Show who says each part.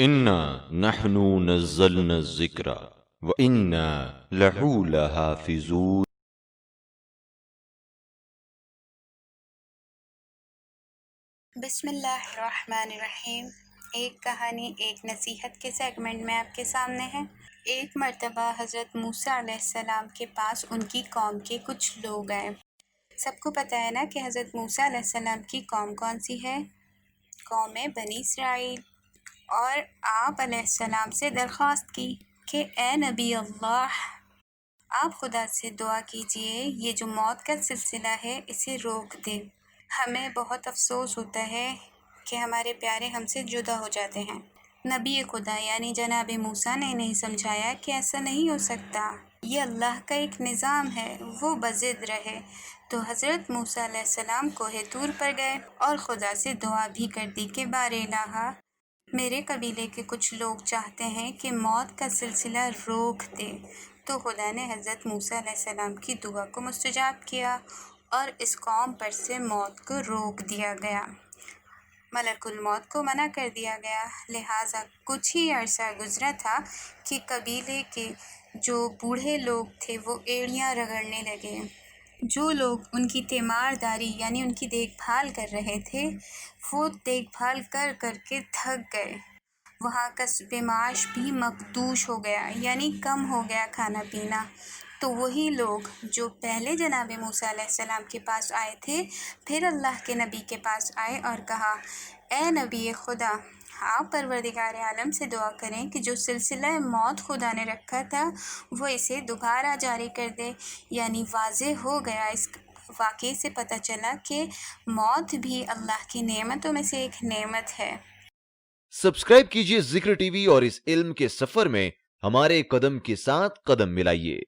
Speaker 1: انا نحن نزلنا الذکر وانا لہو لحافظون۔
Speaker 2: بسم اللہ الرحمن الرحیم۔ ایک کہانی ایک نصیحت کے سیگمنٹ میں آپ کے سامنے ہے۔ ایک مرتبہ حضرت موسیٰ علیہ السلام کے پاس ان کی قوم کے کچھ لوگ آئے۔ سب کو پتہ ہے نا کہ حضرت موسیٰ علیہ السلام کی قوم کون سی ہے؟ قوم بنی اسرائیل۔ اور آپ علیہ السلام سے درخواست کی کہ اے نبی اللہ، آپ خدا سے دعا کیجئے یہ جو موت کا سلسلہ ہے اسے روک دے۔ ہمیں بہت افسوس ہوتا ہے کہ ہمارے پیارے ہم سے جدا ہو جاتے ہیں۔ نبی خدا یعنی جناب موسیٰ نے انہیں سمجھایا کہ ایسا نہیں ہو سکتا، یہ اللہ کا ایک نظام ہے، وہ بضد رہے۔ تو حضرت موسیٰ علیہ السلام کوہ طور پر گئے اور خدا سے دعا بھی کر دی کہ بار الہ، میرے قبیلے کے کچھ لوگ چاہتے ہیں کہ موت کا سلسلہ روک دے۔ تو خدا نے حضرت موسیٰ علیہ السلام کی دعا کو مستجاب کیا اور اس قوم پر سے موت کو روک دیا گیا، ملک الموت کو منع کر دیا گیا۔ لہٰذا کچھ ہی عرصہ گزرا تھا کہ قبیلے کے جو بوڑھے لوگ تھے وہ ایڑیاں رگڑنے لگے۔ جو لوگ ان کی تیمارداری یعنی ان کی دیکھ بھال کر رہے تھے وہ دیکھ بھال کر کر کے تھک گئے۔ وہاں کسب معاش بھی مخدوش ہو گیا یعنی کم ہو گیا کھانا پینا۔ تو وہی لوگ جو پہلے جناب موسیٰ علیہ السلام کے پاس آئے تھے پھر اللہ کے نبی کے پاس آئے اور کہا، اے نبی خدا، آپ پروردگار عالم سے دعا کریں کہ جو سلسلہ موت خدا نے رکھا تھا وہ اسے دوبارہ جاری کر دے۔ یعنی واضح ہو گیا، اس واقعے سے پتہ چلا کہ موت بھی اللہ کی نعمتوں میں سے ایک نعمت ہے۔
Speaker 1: سبسکرائب کیجئے ذکر ٹی وی اور اس علم کے سفر میں ہمارے قدم کے ساتھ قدم ملائیے۔